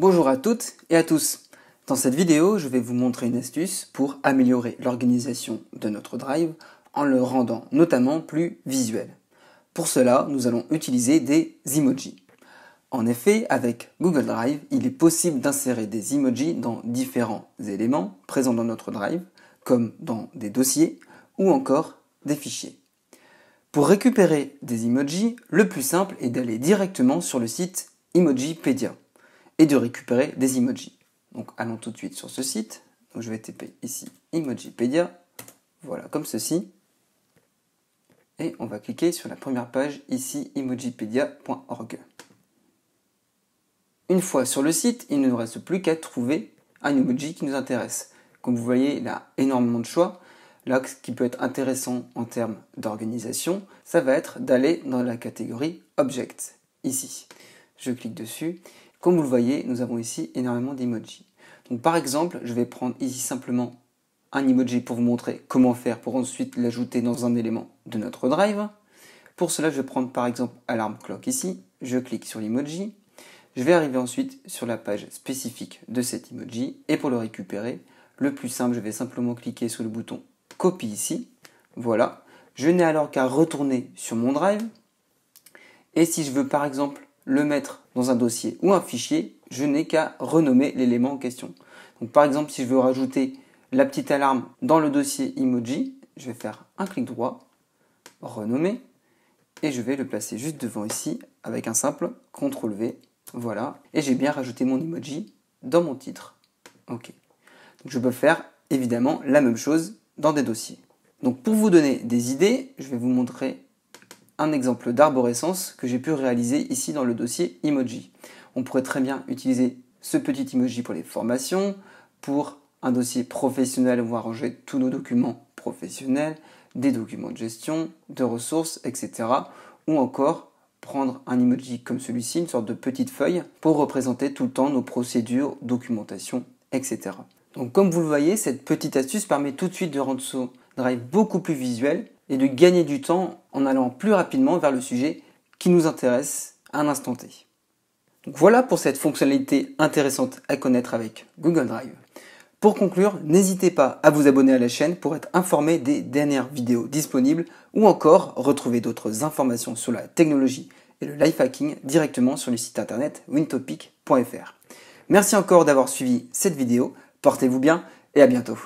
Bonjour à toutes et à tous. Dans cette vidéo, je vais vous montrer une astuce pour améliorer l'organisation de notre Drive en le rendant notamment plus visuel. Pour cela, nous allons utiliser des emojis. En effet, avec Google Drive, il est possible d'insérer des emojis dans différents éléments présents dans notre Drive, comme dans des dossiers ou encore des fichiers. Pour récupérer des emojis, le plus simple est d'aller directement sur le site Emojipedia et de récupérer des emojis. Donc allons tout de suite sur ce site. Donc, je vais taper ici Emojipedia, voilà comme ceci. Et on va cliquer sur la première page ici emojipedia.org. Une fois sur le site, il ne nous reste plus qu'à trouver un emoji qui nous intéresse. Comme vous voyez, il y a énormément de choix. Là, ce qui peut être intéressant en termes d'organisation, ça va être d'aller dans la catégorie Object, ici. Je clique dessus. Comme vous le voyez, nous avons ici énormément d'emojis. Donc par exemple, je vais prendre ici simplement un emoji pour vous montrer comment faire pour ensuite l'ajouter dans un élément de notre Drive. Pour cela, je vais prendre par exemple Alarm Clock ici. Je clique sur l'emoji. Je vais arriver ensuite sur la page spécifique de cet emoji. Et pour le récupérer, le plus simple, je vais simplement cliquer sur le bouton Copie ici. Voilà. Je n'ai alors qu'à retourner sur mon Drive. Et si je veux par exemple le mettre dans un dossier ou un fichier, je n'ai qu'à renommer l'élément en question. Donc par exemple, si je veux rajouter la petite alarme dans le dossier emoji, je vais faire un clic droit, renommer, et je vais le placer juste devant ici avec un simple CTRL-V. Voilà, et j'ai bien rajouté mon emoji dans mon titre. Ok. Donc je peux faire évidemment la même chose dans des dossiers. Donc pour vous donner des idées, je vais vous montrer un exemple d'arborescence que j'ai pu réaliser ici dans le dossier emoji. On pourrait très bien utiliser ce petit emoji pour les formations, pour un dossier professionnel où on va ranger tous nos documents professionnels, des documents de gestion, de ressources, etc. Ou encore prendre un emoji comme celui-ci, une sorte de petite feuille, pour représenter tout le temps nos procédures, documentation, etc. Donc comme vous le voyez, cette petite astuce permet tout de suite de rendre ce Drive beaucoup plus visuel et de gagner du temps en allant plus rapidement vers le sujet qui nous intéresse à un instant T. Donc voilà pour cette fonctionnalité intéressante à connaître avec Google Drive. Pour conclure, n'hésitez pas à vous abonner à la chaîne pour être informé des dernières vidéos disponibles ou encore retrouver d'autres informations sur la technologie et le life hacking directement sur le site internet wintopic.fr. Merci encore d'avoir suivi cette vidéo, portez-vous bien et à bientôt.